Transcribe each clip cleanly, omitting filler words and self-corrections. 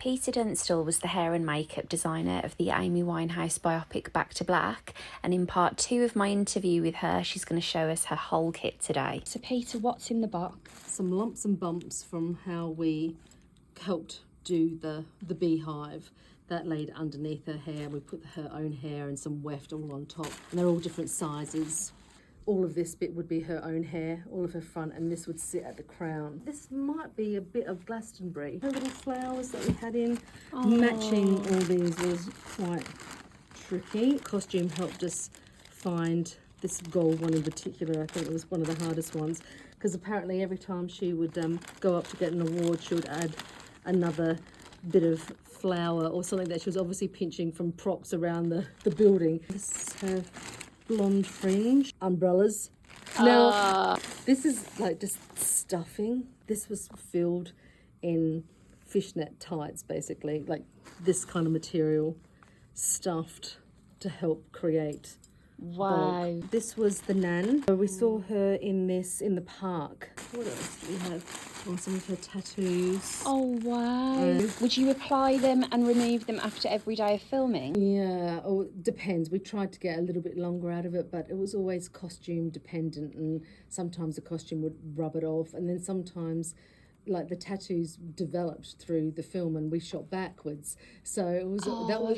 Peter Dunstall was the hair and makeup designer of the Amy Winehouse biopic Back to Black, and in part 2 of my interview with her, she's going to show us her whole kit today. So Peter, what's in the box? Some lumps and bumps from how we helped do the beehive that laid underneath her hair. We put her own hair and some weft all on top, and they're all different sizes. All of this bit would be her own hair, all of her front, and this would sit at the crown. This might be a bit of Glastonbury. Her little flowers that we had in, matching all these was quite tricky. Costume helped us find this gold one in particular. I think it was one of the hardest ones, because apparently every time she would go up to get an award, she would add another bit of flower or something that she was obviously pinching from props around the building. This is her blonde fringe umbrellas. Now this is like just stuffing. This was filled in fishnet tights, basically, like this kind of material stuffed to help create. Wow. This was the Nan. We saw her in this in the park. What else do we have? On some of her tattoos. Oh wow. Would you apply them and remove them after every day of filming? Yeah, oh, depends. We tried to get a little bit longer out of it, but it was always costume dependent, and sometimes the costume would rub it off, and then sometimes like the tattoos developed through the film and we shot backwards, so it was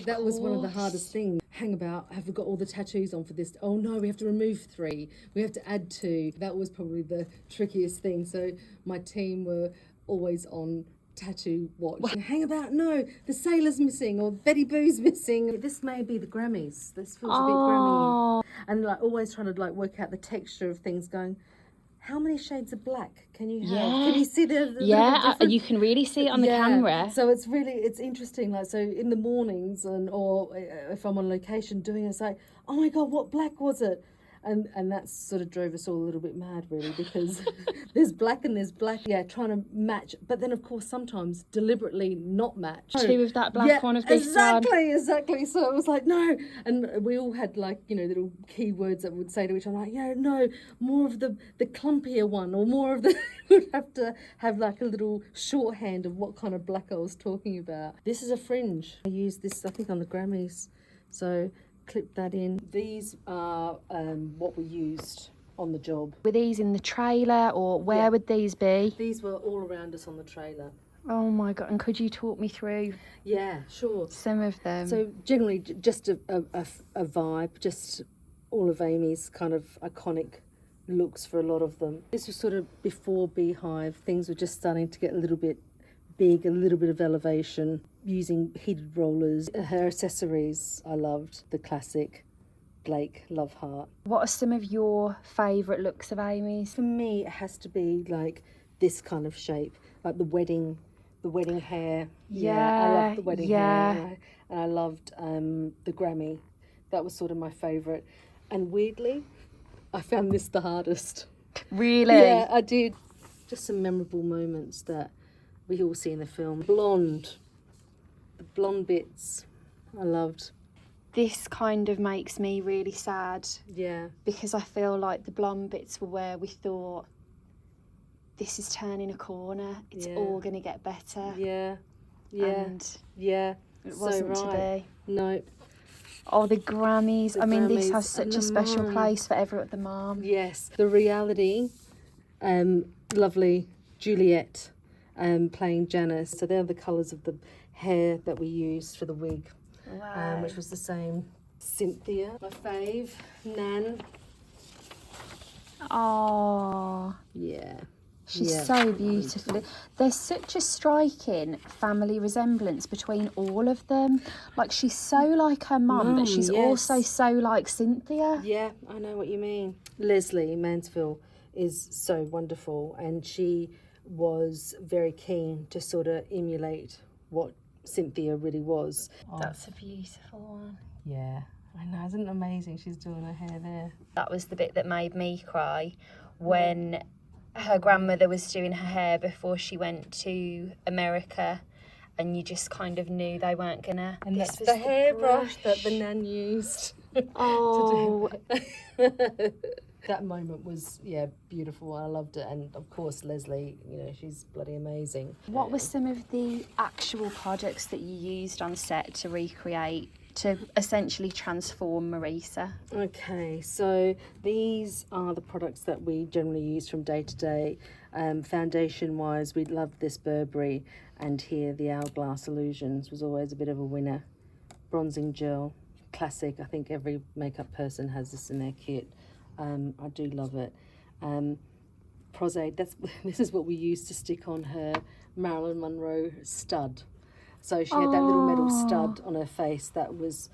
that was one of the hardest things. Hang about, have we got all the tattoos on for this? Oh no, we have to remove 3, we have to add 2. That was probably the trickiest thing, so my team were always on tattoo watch. Hang about, no, the sailor's missing, or Betty Boo's missing. This may be the Grammys. This feels a bit Grammy, and like always trying to like work out the texture of things, going, how many shades of black can you have? Yeah. Can you see the you can really see it on the camera. So it's interesting. Like, so in the mornings or if I'm on location doing it, it's like, oh my God, what black was it? And that sort of drove us all a little bit mad, really, because there's black and there's black. Yeah, trying to match. But then, of course, sometimes deliberately not match. 2 of that black, 1 of this one. Exactly. So it was like, no. And we all had, like, you know, little keywords that would say to each other, like, yeah, no, more of the clumpier one, or more of the... We'd have to have, like, a little shorthand of what kind of black I was talking about. This is a fringe. I used this, I think, on the Grammys. So... clip that in. These are what we used on the job. Were these in the trailer, or where would these be? These were all around us on the trailer. Oh my God, and could you talk me through sure some of them? So generally just a vibe, just all of Amy's kind of iconic looks for a lot of them. This was sort of before Beehive. Things were just starting to get a little bit big, a little bit of elevation, using heated rollers. Her accessories, I loved the classic Blake Love Heart. What are some of your favourite looks of Amy's? For me, it has to be like this kind of shape, like the wedding hair. I love the wedding hair. And I loved the Grammy. That was sort of my favourite. And weirdly, I found this the hardest. Really? Yeah, I did. Just some memorable moments that we all see in the film. Blonde. The blonde bits I loved. This kind of makes me really sad. Yeah. Because I feel like the blonde bits were where we thought, this is turning a corner. It's all going to get better. Yeah. And it wasn't to be. No. Oh, the Grammys. This has such a special place for the mom. Yes. The reality, lovely Juliet playing Janice. So they're the colours of the hair that we used for the wig. Wow. Which was the same. Cynthia, my fave. Nan. Oh. Yeah. She's so beautiful. There's such a striking family resemblance between all of them. Like, she's so like her mum, but she's also so like Cynthia. Yeah, I know what you mean. Leslie Mansfield is so wonderful, and she was very keen to sort of emulate what Cynthia really was. That's a beautiful one. Yeah, I know. Isn't it amazing? She's doing her hair there. That was the bit that made me cry, when her grandmother was doing her hair before she went to America, and you just kind of knew they weren't gonna. And that's the hairbrush that the Nan used. Oh. That moment was, beautiful. I loved it. And of course, Leslie, she's bloody amazing. What were some of the actual products that you used on set to recreate, to essentially transform Marisa? Okay, so these are the products that we generally use from day to day. Foundation wise, we loved this Burberry, and here the Hourglass Illusions was always a bit of a winner. Bronzing gel, classic. I think every makeup person has this in their kit. I do love it. Prosade, this is what we used to stick on her Marilyn Monroe stud. So she had that little metal stud on her face that was,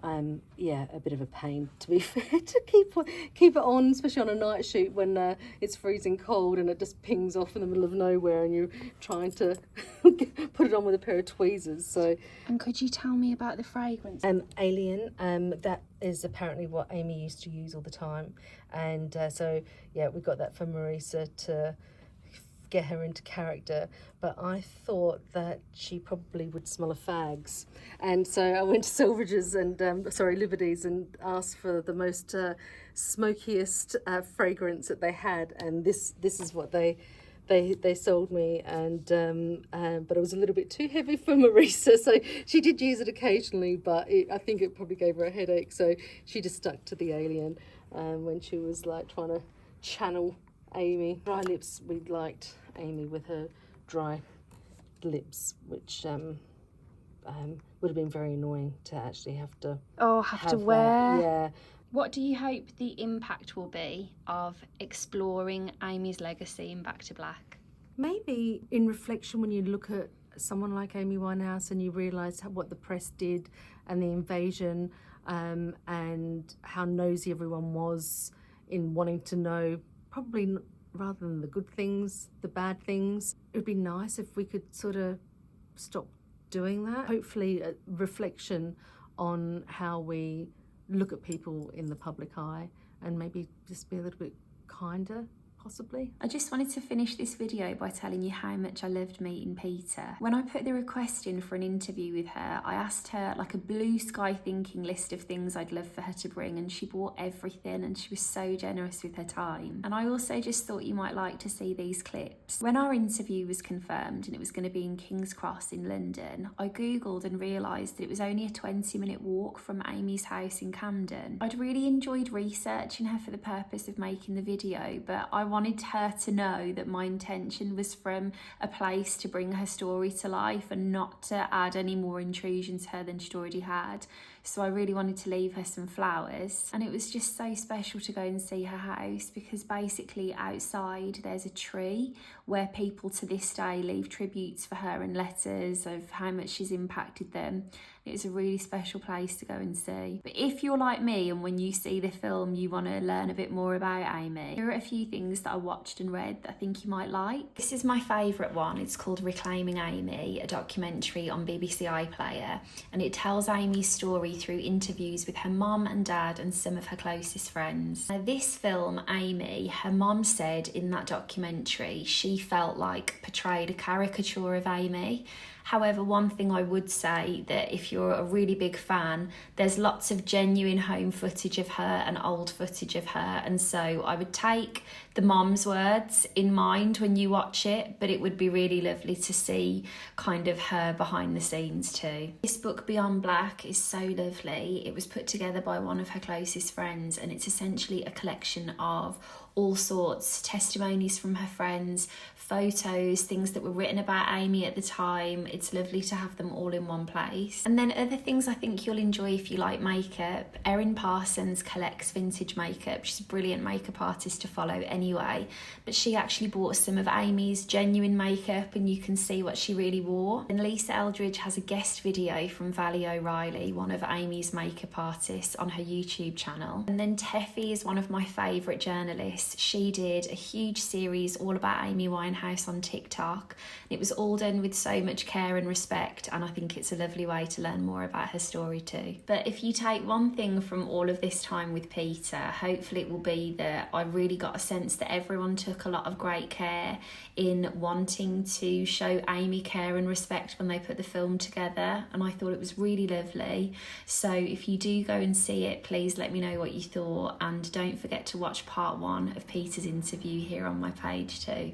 a bit of a pain, to be fair, to keep it on, especially on a night shoot when it's freezing cold and it just pings off in the middle of nowhere and you're trying to put it on with a pair of tweezers. So. And could you tell me about the fragrance? Alien, that is apparently what Amy used to use all the time. And we got that for Marisa to get her into character, but I thought that she probably would smell of fags, and so I went to Selfridges and Liberties and asked for the most smokiest fragrance that they had, and this is what they sold me, and but it was a little bit too heavy for Marisa, so she did use it occasionally, but I think it probably gave her a headache, so she just stuck to the Alien when she was like trying to channel Amy. Dry lips, we liked Amy with her dry lips, which would have been very annoying to actually have to wear. That. Yeah. What do you hope the impact will be of exploring Amy's legacy in Back to Black? Maybe in reflection, when you look at someone like Amy Winehouse and you realise what the press did and the invasion, and how nosy everyone was in wanting to know, probably rather than the good things, the bad things. It would be nice if we could sort of stop doing that. Hopefully a reflection on how we look at people in the public eye and maybe just be a little bit kinder, possibly. I just wanted to finish this video by telling you how much I loved meeting Peta. When I put the request in for an interview with her, I asked her like a blue sky thinking list of things I'd love for her to bring, and she brought everything, and she was so generous with her time. And I also just thought you might like to see these clips. When our interview was confirmed and it was going to be in King's Cross in London, I googled and realised that it was only a 20-minute walk from Amy's house in Camden. I'd really enjoyed researching her for the purpose of making the video, but I wanted her to know that my intention was from a place to bring her story to life and not to add any more intrusion to her than she'd already had. So I really wanted to leave her some flowers, and it was just so special to go and see her house, because basically outside there's a tree where people to this day leave tributes for her and letters of how much she's impacted them. It was a really special place to go and see. But if you're like me and when you see the film you want to learn a bit more about Amy, here are a few things that I watched and read that I think you might like. This is my favourite one. It's called Reclaiming Amy, a documentary on BBC iPlayer, and it tells Amy's story through interviews with her mum and dad and some of her closest friends. Now, this film, Amy, her mum said in that documentary she felt like portrayed a caricature of Amy. However, one thing I would say, that if you're a really big fan, there's lots of genuine home footage of her and old footage of her, and so I would take the mom's words in mind when you watch it, but it would be really lovely to see kind of her behind the scenes too. This book, Beyond Black, is so lovely. It was put together by one of her closest friends, and it's essentially a collection of all sorts, testimonies from her friends, photos, things that were written about Amy at the time. It's lovely to have them all in one place. And then other things I think you'll enjoy if you like makeup. Erin Parsons collects vintage makeup. She's a brilliant makeup artist to follow anyway, but she actually bought some of Amy's genuine makeup and you can see what she really wore. And Lisa Eldridge has a guest video from Valley O'Reilly, one of Amy's makeup artists, on her YouTube channel. And then Teffy is one of my favourite journalists. She did a huge series all about Amy Winehouse on TikTok. It was all done with so much care care and respect, and I think it's a lovely way to learn more about her story too. But if you take one thing from all of this time with Peter, hopefully it will be that I really got a sense that everyone took a lot of great care in wanting to show Amy care and respect when they put the film together, and I thought it was really lovely. So if you do go and see it, please let me know what you thought, and don't forget to watch part 1 of Peter's interview here on my page too.